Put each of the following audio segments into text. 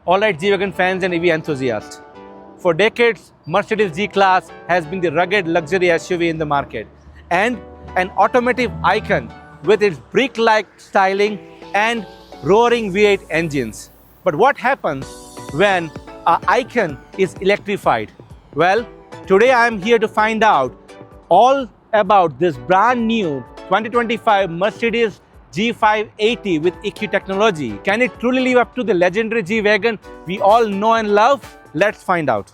Alright G-Wagon fans and EV enthusiasts. For decades, Mercedes G-Class has been the rugged luxury SUV in the market and an automotive icon with its brick-like styling and roaring V8 engines. But what happens when an icon is electrified? Well, today I am here to find out all about this brand new 2025 Mercedes G580 with EQ technology. Can it truly live up to the legendary G-Wagon we all know and love? Let's find out.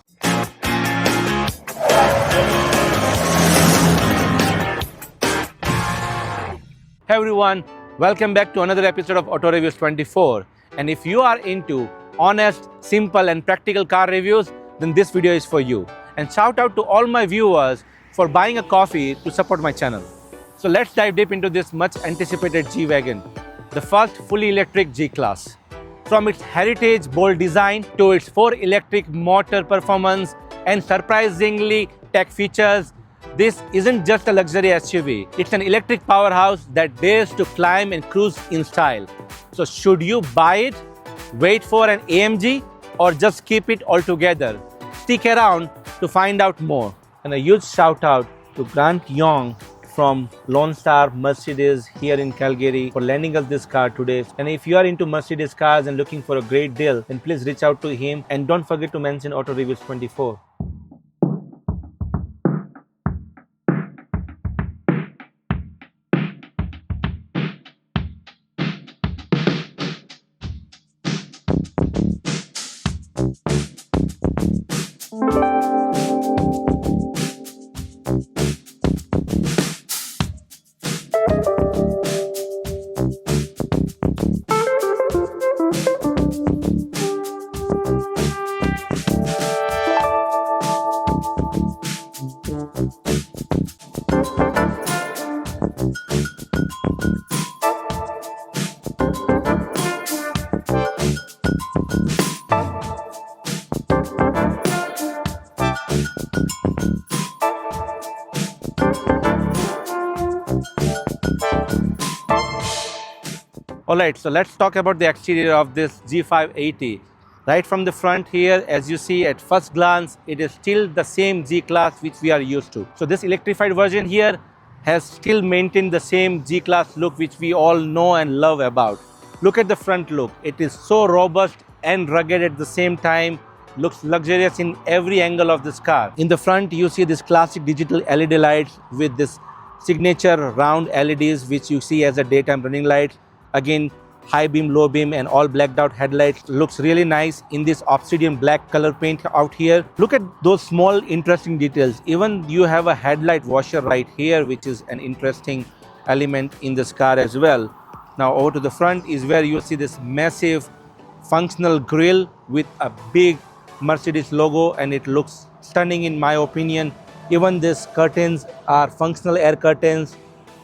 Hey everyone, welcome back to another episode of Auto Reviews 24. And if you are into honest, simple and practical car reviews, then this video is for you. And shout out to all my viewers for buying a coffee to support my channel. So let's dive deep into this much anticipated G-Wagon, the first fully electric G-Class. From its heritage bold design to its 4 electric motor performance and surprisingly tech features, this isn't just a luxury SUV. It's an electric powerhouse that dares to climb and cruise in style. So should you buy it, wait for an AMG, or just keep it all together? Stick around to find out more. And a huge shout out to Grant Young from Lone Star Mercedes here in Calgary for lending us this car today. And if you are into Mercedes cars and looking for a great deal, then please reach out to him and don't forget to mention Auto Reviews 24. Alright, so let's talk about the exterior of this G580. Right from the front here, as you see at first glance, it is still the same G-Class which we are used to. So this electrified version here has still maintained the same G-Class look which we all know and love about. Look at the front look. It is so robust and rugged at the same time. Looks luxurious in every angle of this car. In the front, you see this classic digital LED lights with this signature round LEDs which you see as a daytime running lights. Again, high beam, low beam and all blacked out headlights. Looks really nice in this obsidian black color paint out here. Look at those small interesting details. Even you have a headlight washer right here, which is an interesting element in this car as well. Now over to the front is where you see this massive functional grille with a big Mercedes logo, and it looks stunning in my opinion. Even these curtains are functional air curtains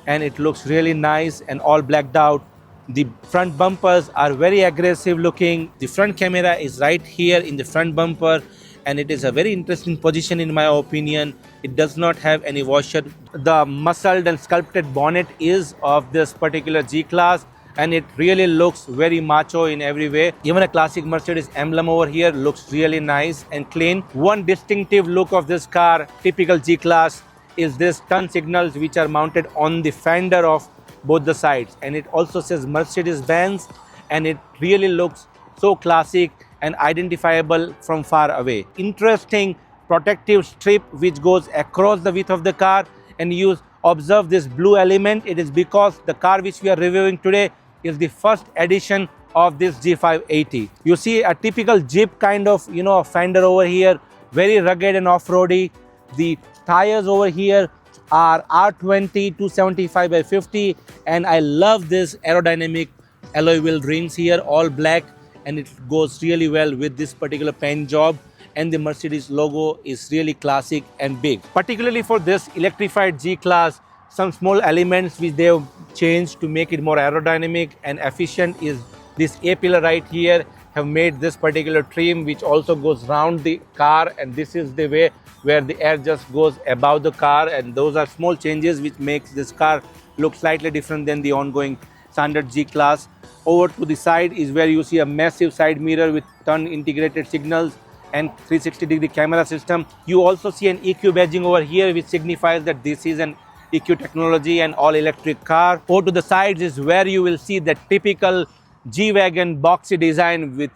and it looks really nice and all blacked out. The front bumpers are very aggressive looking. The front camera is right here in the front bumper and it is a very interesting position in my opinion. It does not have any washer. The muscled and sculpted bonnet is of this particular G-Class and it really looks very macho in every way. Even a classic Mercedes emblem over here looks really nice and clean. One distinctive look of this car, typical G-Class, is this turn signals which are mounted on the fender of both the sides, and it also says Mercedes-Benz, and it really looks so classic and identifiable from far away. Interesting protective strip which goes across the width of the car, and you observe this blue element. It is because the car which we are reviewing today is the first edition of this G580. You see a typical Jeep kind of fender over here, very rugged and off-roady. The tires over here are R20 275 by 50, and I love this aerodynamic alloy wheel rims here, all black, and it goes really well with this particular paint job, and the Mercedes logo is really classic and big. Particularly for this electrified G-Class, some small elements which they have changed to make it more aerodynamic and efficient is this A-pillar right here have made this particular trim which also goes round the car, and this is the way where the air just goes above the car, and those are small changes which makes this car look slightly different than the ongoing standard G-Class. Over to the side is where you see a massive side mirror with turn integrated signals and 360-degree camera system. You also see an EQ badging over here, which signifies that this is an EQ technology and all-electric car. Over to the sides is where you will see the typical G-Wagon boxy design with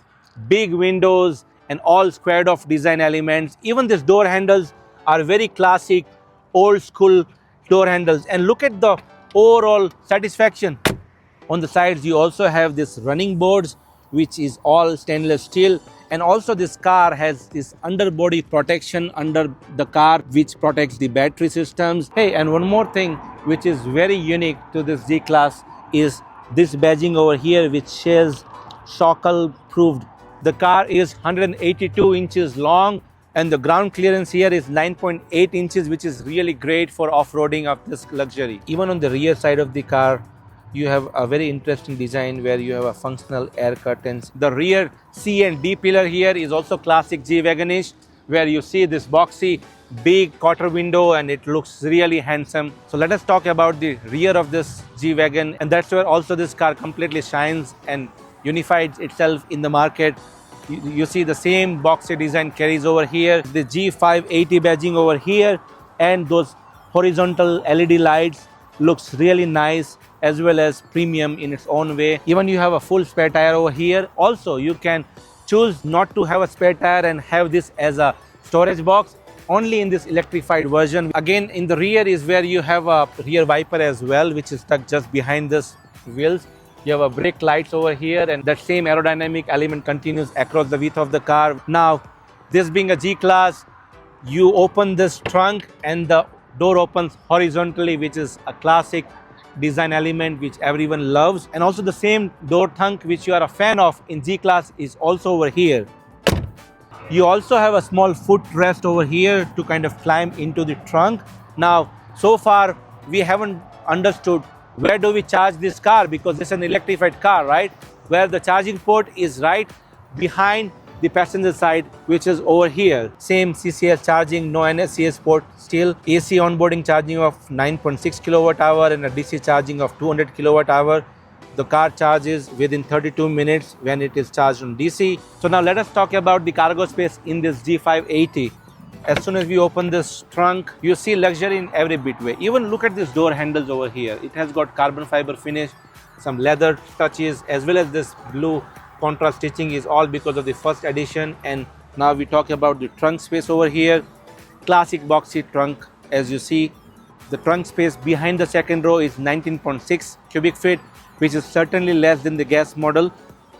big windows and all squared off design elements. Even these door handles are very classic, old school door handles. And look at the overall satisfaction. On the sides, you also have this running boards, which is all stainless steel. And also this car has this underbody protection under the car, which protects the battery systems. Hey, and one more thing, which is very unique to this G-Class is this badging over here, which says shockle proved. The car is 182 inches long and the ground clearance here is 9.8 inches, which is really great for off-roading of this luxury. Even on the rear side of the car, you have a very interesting design where you have a functional air curtains. The rear C and D pillar here is also classic G-Wagonish, where you see this boxy big quarter window and it looks really handsome. So let us talk about the rear of this G-Wagon, and that's where also this car completely shines and unifies itself in the market. You see the same boxy design carries over here, the G580 badging over here, and those horizontal LED lights looks really nice as well as premium in its own way. Even you have a full spare tire over here. Also, you can choose not to have a spare tire and have this as a storage box only in this electrified version. Again, in the rear is where you have a rear wiper as well, which is stuck just behind this wheels. You have a brake lights over here, and that same aerodynamic element continues across the width of the car. Now, this being a G-Class, you open this trunk and the door opens horizontally, which is a classic design element which everyone loves. And also the same door trunk which you are a fan of in G-Class is also over here. You also have a small footrest over here to kind of climb into the trunk. Now, so far we haven't understood where do we charge this car, because it's an electrified car, right? Where the charging port is right behind the passenger side, which is over here. Same CCS charging, no NSCS port still. AC onboarding charging of 9.6 kilowatt hour and a DC charging of 200 kilowatt hour. The car charges within 32 minutes when it is charged on DC. So now let us talk about the cargo space in this G580. As soon as we open this trunk, you see luxury in every bit way. Even look at these door handles over here. It has got carbon fiber finish, some leather touches, as well as this blue contrast stitching is all because of the first edition. And now we talk about the trunk space over here. Classic boxy trunk. As you see, the trunk space behind the second row is 19.6 cubic feet, which is certainly less than the gas model.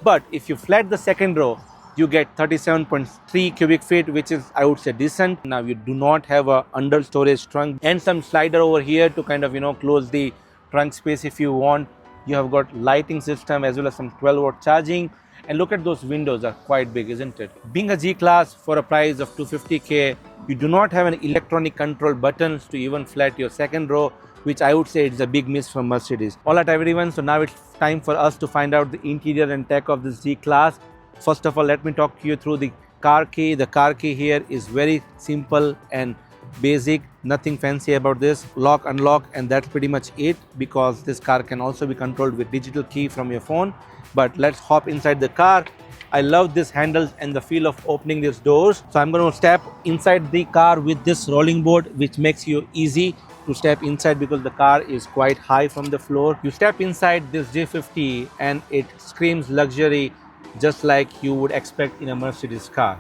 But if you flat the second row, you get 37.3 cubic feet, which is, I would say, decent. Now you do not have a under storage trunk and some slider over here to kind of, close the trunk space if you want. You have got lighting system as well as some 12-watt charging. And look at those windows, are quite big, isn't it? Being a G-Class for a price of 250K, you do not have an electronic control buttons to even flat your second row, which I would say is a big miss from Mercedes. All right, everyone, so now it's time for us to find out the interior and tech of this G-Class. First of all, let me talk you through the car key. The car key here is very simple and basic, nothing fancy about this. Lock, unlock, and that's pretty much it, because this car can also be controlled with digital key from your phone. But let's hop inside the car. I love this handles and the feel of opening these doors. So I'm going to step inside the car with this rolling board, which makes you easy to step inside because the car is quite high from the floor. You step inside this G50 and it screams luxury, just like you would expect in a Mercedes car.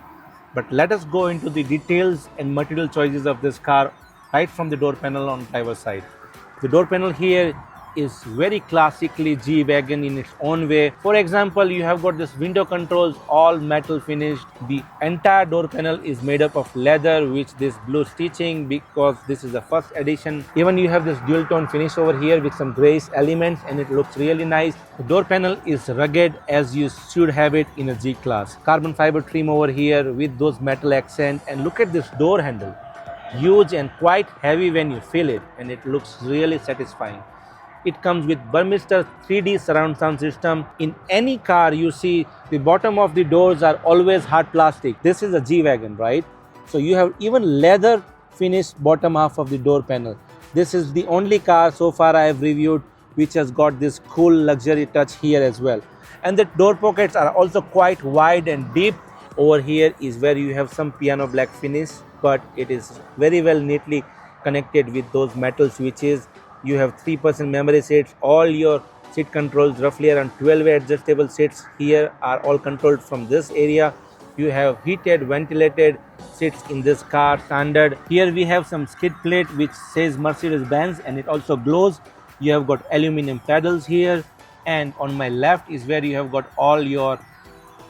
But let us go into the details and material choices of this car right from the door panel on driver's side. The door panel here is very classically G-Wagon in its own way. For example, you have got this window controls, all metal finished. The entire door panel is made up of leather with this blue stitching because this is the first edition. Even you have this dual tone finish over here with some grace elements and it looks really nice. The door panel is rugged as you should have it in a G-Class. Carbon fiber trim over here with those metal accent, and look at this door handle. Huge and quite heavy when you feel it, and it looks really satisfying. It comes with Burmester 3D surround sound system. In any car you see, the bottom of the doors are always hard plastic. This is a G-Wagon, right? So you have even leather finished bottom half of the door panel. This is the only car so far I have reviewed which has got this cool luxury touch here as well. And the door pockets are also quite wide and deep. Over here is where you have some piano black finish, but it is very well neatly connected with those metal switches. You have 3% memory seats. All your seat controls, roughly around 12 adjustable seats here, are all controlled from this area. You have heated, ventilated seats in this car standard. Here we have some skid plate which says Mercedes-Benz and it also glows. You have got aluminum pedals here, and on my left is where you have got all your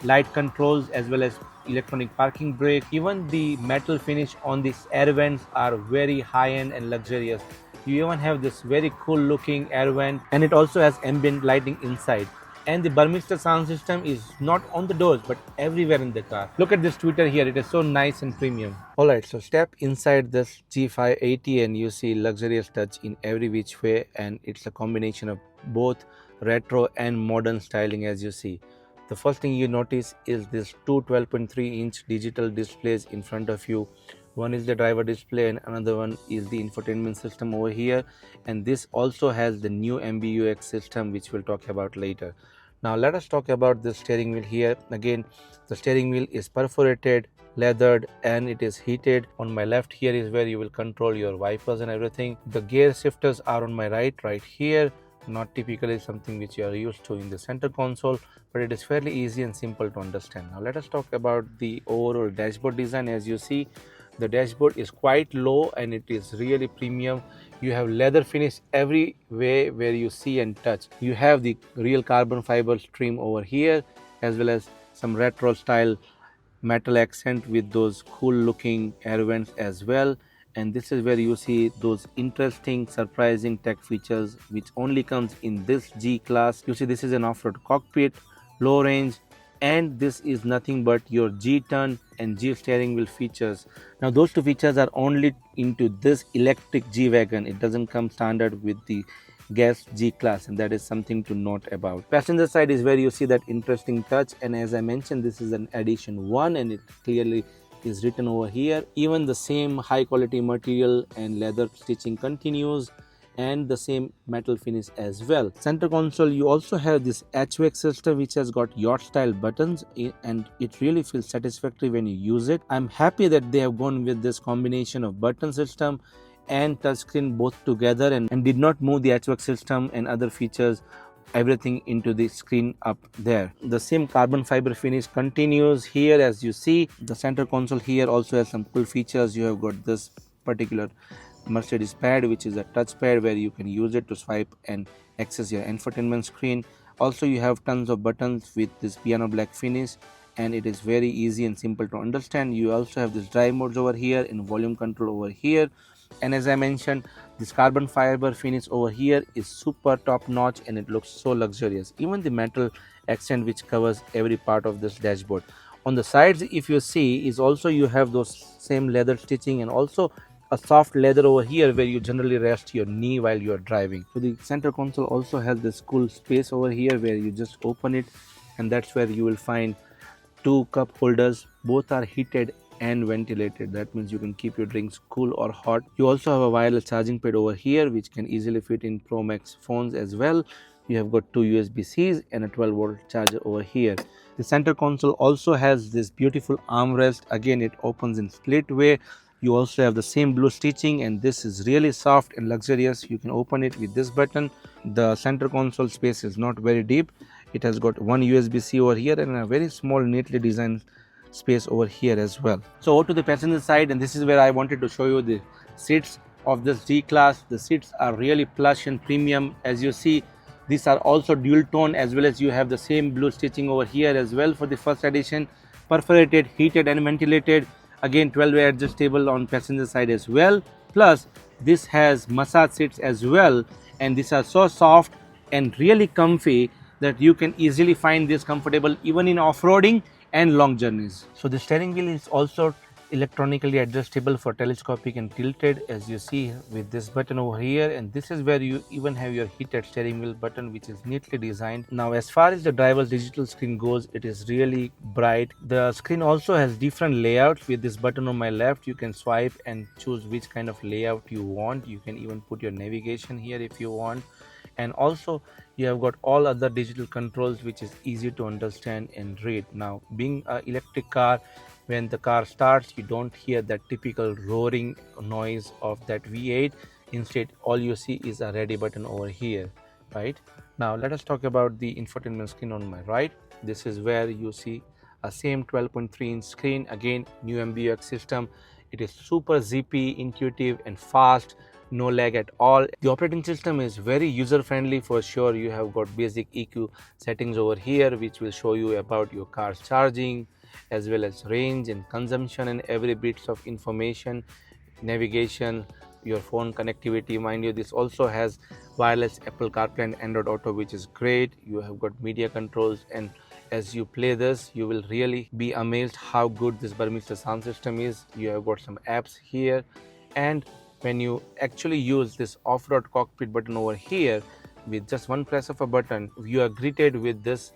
light controls as well as electronic parking brake. Even the metal finish on these air vents are very high-end and luxurious. You even have this very cool looking air vent, and it also has ambient lighting inside. And the Burmester sound system is not on the doors but everywhere in the car. Look at this tweeter here, it is so nice and premium. Alright, so step inside this G580 and you see luxurious touch in every which way, and it's a combination of both retro and modern styling. As you see, the first thing you notice is this two 12.3-inch digital displays in front of you. One is the driver display and another one is the infotainment system over here, and this also has the new MBUX system which we'll talk about later. Now let us talk about the steering wheel here. Again, the steering wheel is perforated, leathered, and it is heated. On my left here is where you will control your wipers and everything. The gear shifters are on my right here, not typically something which you are used to in the center console, but it is fairly easy and simple to understand. Now let us talk about the overall dashboard design. As you see, the dashboard is quite low and it is really premium. You have leather finish every way where you see and touch. You have the real carbon fiber trim over here, as well as some retro style metal accent with those cool looking air vents as well. And this is where you see those interesting surprising tech features which only comes in this G-Class. You see, this is an off-road cockpit, low range, and this is nothing but your G-turn and G steering wheel features. Now those two features are only into this electric G-Wagon. It doesn't come standard with the gas G-Class, and that is something to note about. Passenger side is where you see that interesting touch, and as I mentioned, this is an edition 1 and it clearly is written over here. Even the same high quality material and leather stitching continues, and the same metal finish as well. Center console, you also have this HVAC system which has got yacht style buttons, and it really feels satisfactory when you use it. I'm happy that they have gone with this combination of button system and touchscreen both together, and did not move the HVAC system and other features, everything into the screen up there. The same carbon fiber finish continues here. As you see, the center console here also has some cool features. You have got this particular Mercedes pad, which is a touch pad where you can use it to swipe and access your infotainment screen. Also, you have tons of buttons with this piano black finish, and it is very easy and simple to understand. You also have this drive modes over here and volume control over here. And as I mentioned, this carbon fiber finish over here is super top notch and it looks so luxurious. Even the metal accent which covers every part of this dashboard. On the sides, if you see, is also you have those same leather stitching and also a soft leather over here where you generally rest your knee while you are driving. So the center console also has this cool space over here where you just open it, and that's where you will find two cup holders. Both are heated and ventilated. That means you can keep your drinks cool or hot. You also have a wireless charging pad over here which can easily fit in Pro Max phones as well. You have got two USB-Cs and a 12-volt charger over here. The center console also has this beautiful armrest. Again, it opens in split way. You also have the same blue stitching, and this is really soft and luxurious. You can open it with this button. The center console space is not very deep. It has got one USB-C over here and a very small neatly designed space over here as well. So over to the passenger side, and this is where I wanted to show you the seats of this G-Class. The seats are really plush and premium. As you see, these are also dual tone, as well as you have the same blue stitching over here as well for the first edition. Perforated, heated and ventilated. Again, 12-way adjustable on passenger side as well. Plus, this has massage seats as well, and these are so soft and really comfy that you can easily find this comfortable even in off-roading and long journeys. So the steering wheel is also electronically adjustable for telescopic and tilted, as you see with this button over here, and this is where you even have your heated steering wheel button, which is neatly designed. Now as far as the driver's digital screen goes, it is really bright. The screen also has different layouts. With this button on my left, you can swipe and choose which kind of layout you want. You can even put your navigation here if you want. and also you have got all other digital controls which is easy to understand and read. Now, being an electric car, when the car starts, you don't hear that typical roaring noise of that V8. Instead, all you see is a ready button over here, right? Now let us talk about the infotainment screen on my right. This is where you see a same 12.3-inch screen, again new MBUX system. It is super zippy, intuitive and fast, no lag at all. The operating system is very user friendly for sure. You have got basic EQ settings over here which will show you about your car's charging as well as range and consumption and every bits of information, navigation, your phone connectivity. Mind you, this also has wireless Apple CarPlay and Android Auto, which is great. You have got media controls, and as you play this, you will really be amazed how good this Burmester sound system is. You have got some apps here, and when you actually use this off-road cockpit button over here, with just one press of a button, you are greeted with this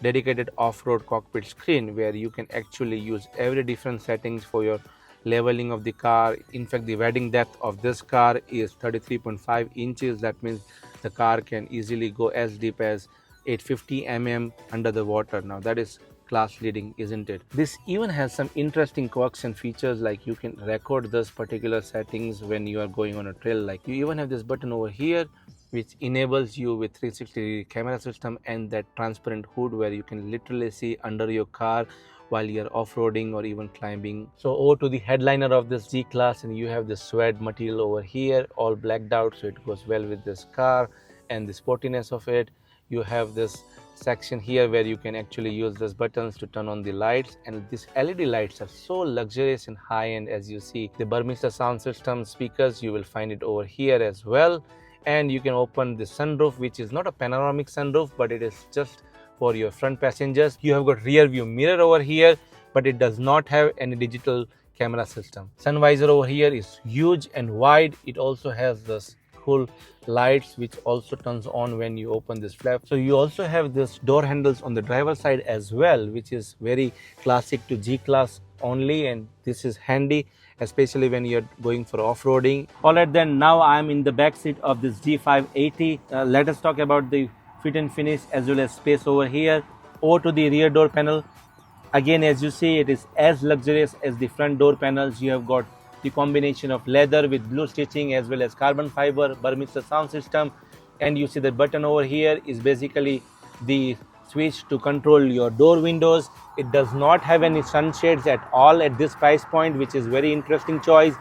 dedicated off-road cockpit screen where you can actually use every different settings for your leveling of the car. In fact, the wading depth of this car is 33.5 inches. That means the car can easily go as deep as 850 mm under the water. Now that is class leading, isn't it? This even has some interesting quirks and features, like you can record this particular settings when you are going on a trail. Like you even have this button over here which enables you with 360-degree camera system and that transparent hood where you can literally see under your car while you're off-roading or even climbing. So over to the headliner of this G-Class, and you have this suede material over here, all blacked out, so it goes well with this car and the sportiness of it. You have this section here where you can actually use these buttons to turn on the lights, and these LED lights are so luxurious and high-end. As you see, the Burmester sound system speakers, you will find it over here as well. And you can open the sunroof, which is not a panoramic sunroof, but it is just for your front passengers. You have got rear view mirror over here, but it does not have any digital camera system. Sun visor over here is huge and wide. It also has this cool lights which also turns on when you open this flap. So you also have this door handles on the driver's side as well, which is very classic to G-Class only, and this is handy especially when you're going for off-roading. Alright, then now I'm in the back seat of this G580. Let us talk about the fit and finish as well as space over here. Over to the rear door panel. Again, as you see, it is as luxurious as the front door panels. You have got the combination of leather with blue stitching as well as carbon fiber, Burmester sound system, and you see the button over here is basically the switch to control your door windows. It does not have any sunshades at all at this price point, which is very interesting choice.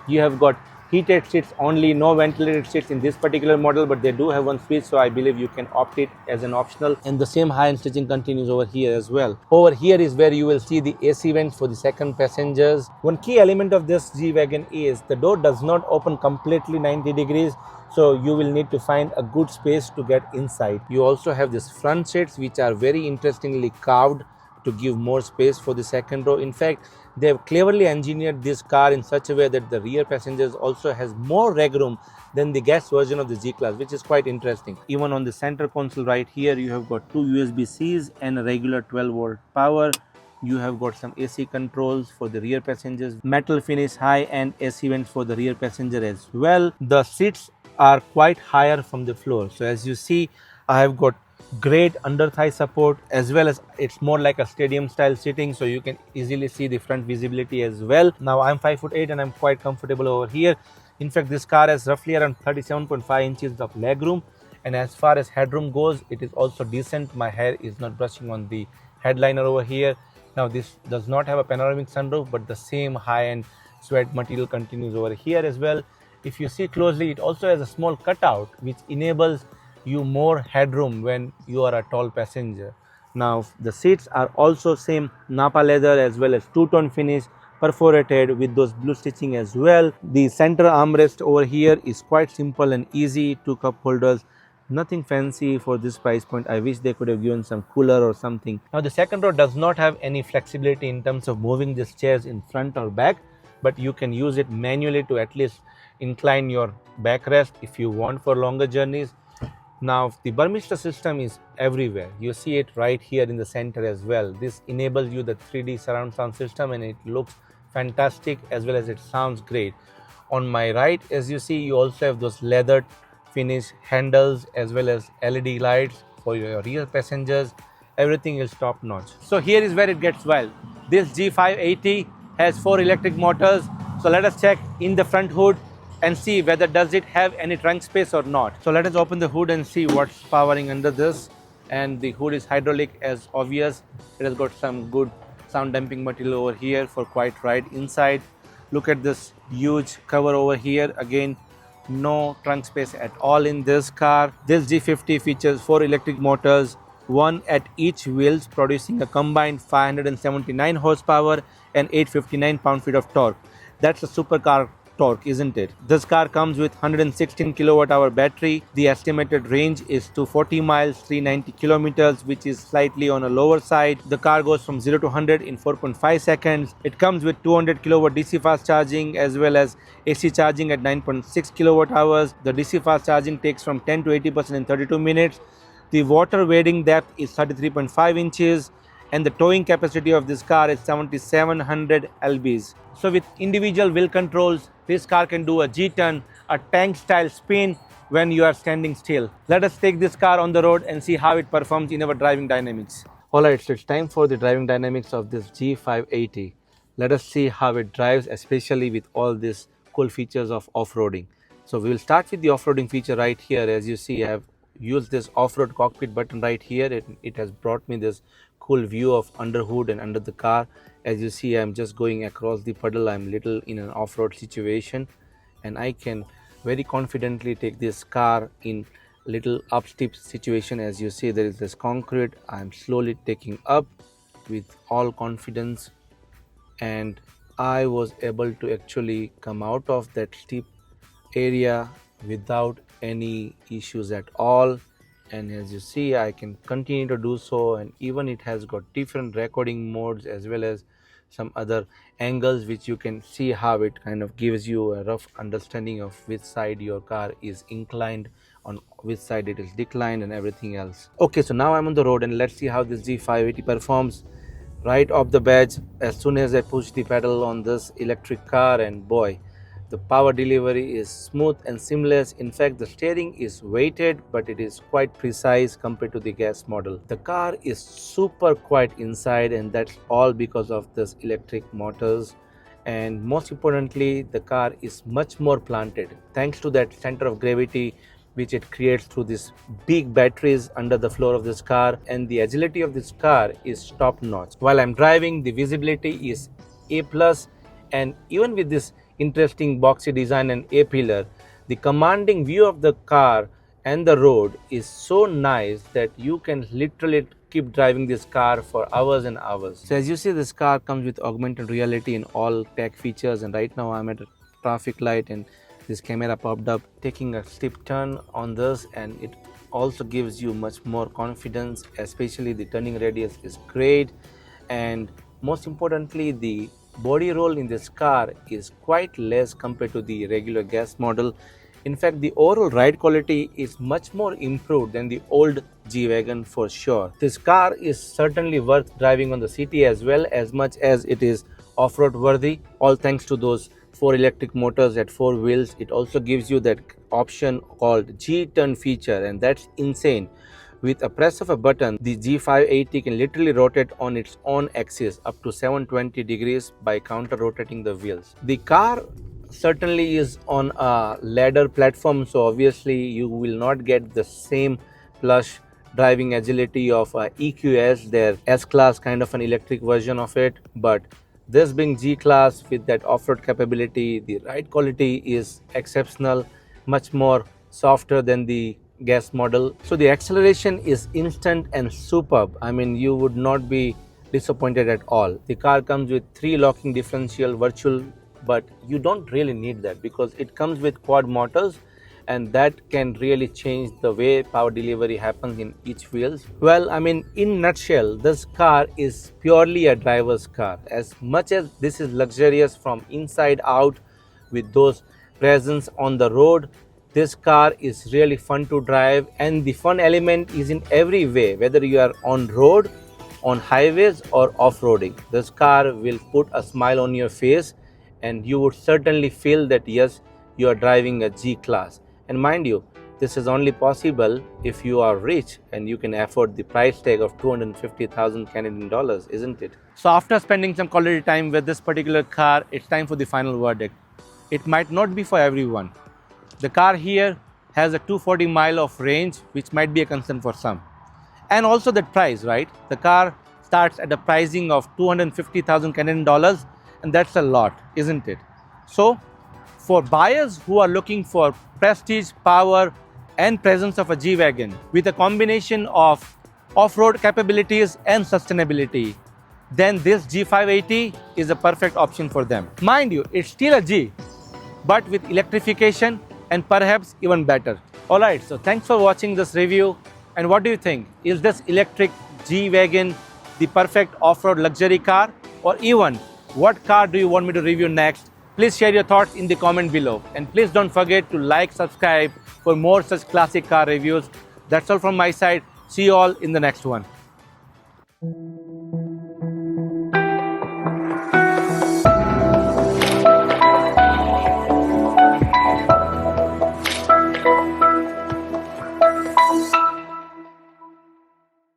You have got heated seats only, no ventilated seats in this particular model, but they do have one switch, so I believe you can opt it as an optional. And the same high-end stitching continues over here as well. Over here is where you will see the AC vents for the second passengers. One key element of this G-Wagon is the door does not open completely 90 degrees, so you will need to find a good space to get inside. You also have these front seats which are very interestingly carved to give more space for the second row. In fact, they have cleverly engineered this car in such a way that the rear passengers also has more legroom than the gas version of the G-Class, which is quite interesting. Even on the center console right here, you have got two USB-Cs and a regular 12-volt power. You have got some AC controls for the rear passengers, metal finish high-end AC vents for the rear passenger as well. The seats are quite higher from the floor. So as you see, I have got great under thigh support, as well as it's more like a stadium style seating, so you can easily see the front visibility as well. Now I'm 5'8" and I'm quite comfortable over here. In fact, this car has roughly around 37.5 inches of legroom, and as far as headroom goes, it is also decent. My hair is not brushing on the headliner over here. Now this does not have a panoramic sunroof, but the same high-end suede material continues over here as well. If you see closely, it also has a small cutout which enables you more headroom when you are a tall passenger. Now the seats are also same Napa leather as well as two-tone finish, perforated with those blue stitching as well. The center armrest over here is quite simple and easy, two cup holders, nothing fancy for this price point. I wish they could have given some cooler or something. Now the second row does not have any flexibility in terms of moving these chairs in front or back, but you can use it manually to at least incline your backrest if you want for longer journeys. Now the Burmester system is everywhere. You see it right here in the center as well. This enables you the 3D surround sound system, and it looks fantastic as well as it sounds great. On my right, as you see, you also have those leather finish, handles as well as LED lights for your rear passengers. Everything is top notch. So here is where it gets wild. This G580 has 4 electric motors. So let us check in the front hood and see whether does it have any trunk space or not. So let us open the hood and see what's powering under this. And the hood is hydraulic as obvious. It has got some good sound damping material over here for quiet ride inside. Look at this huge cover over here. Again, no trunk space at all in this car. This G50 features 4 electric motors, one at each wheels, producing a combined 579 horsepower and 859 pound-feet of torque. That's a supercar torque, isn't it? This car comes with 116 kilowatt-hour battery. The estimated range is 240 miles, 390 kilometers, which is slightly on a lower side. The car goes from 0 to 100 in 4.5 seconds. It comes with 200 kilowatt DC fast charging as well as AC charging at 9.6 kilowatt hours. The DC fast charging takes from 10 to 80% in 32 minutes. The water wading depth is 33.5 inches and the towing capacity of this car is 7700 lbs. So with individual wheel controls, this car can do a G-turn, a tank style spin when you are standing still. Let us take this car on the road and see how it performs in our driving dynamics. Alright, so it's time for the driving dynamics of this G580. Let us see how it drives, especially with all these cool features of off-roading. So we will start with the off-roading feature right here. As you see, I have used this off-road cockpit button right here. It has brought me this cool view of under hood and under the car. As you see, I'm just going across the puddle. I'm little in an off-road situation and I can very confidently take this car in little up steep situation. As you see, there is this concrete. I'm slowly taking up with all confidence and I was able to actually come out of that steep area without any issues at all. And as you see, I can continue to do so, and even it has got different recording modes as well as some other angles which you can see how it kind of gives you a rough understanding of which side your car is inclined, on which side it is declined and everything else. Okay, so now I'm on the road and let's see how this G580 performs. Right off the bat, as soon as I push the pedal on this electric car, and boy, the power delivery is smooth and seamless. In fact, the steering is weighted, but it is quite precise compared to the gas model. The car is super quiet inside, and that's all because of this electric motors. And most importantly, the car is much more planted thanks to that center of gravity which it creates through these big batteries under the floor of this car. And the agility of this car is top notch. While I'm driving, the visibility is A+, and even with this interesting boxy design and A-pillar, the commanding view of the car and the road is so nice that you can literally keep driving this car for hours and hours. So as you see, this car comes with augmented reality and all tech features, and right now I'm at a traffic light and this camera popped up taking a steep turn on this, and it also gives you much more confidence, especially the turning radius is great, and most importantly the body roll in this car is quite less compared to the regular gas model. In fact, the overall ride quality is much more improved than the old G-Wagon for sure. This car is certainly worth driving on the city as well, as much as it is off-road worthy, all thanks to those 4 electric motors at 4 wheels. It also gives you that option called G-turn feature, and that's insane. With a press of a button, the G580 can literally rotate on its own axis up to 720 degrees by counter-rotating the wheels. The car certainly is on a ladder platform, so obviously you will not get the same plush driving agility of EQS, their S-Class kind of an electric version of it. But this being G-Class with that off-road capability, the ride quality is exceptional, much more softer than the gas model. So the acceleration is instant and superb. I mean, you would not be disappointed at all. The car comes with 3 locking differential virtual, but you don't really need that because it comes with quad motors, and that can really change the way power delivery happens in each wheels. Well, I mean, in nutshell, this car is purely a driver's car. As much as this is luxurious from inside out with those presence on the road, this car is really fun to drive, and the fun element is in every way, whether you are on road, on highways or off-roading. This car will put a smile on your face and you would certainly feel that yes, you are driving a G-Class. And mind you, This is only possible if you are rich and you can afford the price tag of 250,000 Canadian dollars, isn't it? So after spending some quality time with this particular car, it's time for the final verdict. It might not be for everyone. The car here has a 240 mile of range, which might be a concern for some. And also the price, right? The car starts at a pricing of 250,000 Canadian dollars, and that's a lot, isn't it? So for buyers who are looking for prestige, power, and presence of a G-Wagon with a combination of off-road capabilities and sustainability, then this G580 is a perfect option for them. Mind you, it's still a G, but with electrification and perhaps even better. Alright, so thanks for watching this review. And what do you think? Is this electric G-Wagon the perfect off-road luxury car? Or even, what car do you want me to review next? Please share your thoughts in the comment below. And please don't forget to like, subscribe for more such classic car reviews. That's all from my side. See you all in the next one.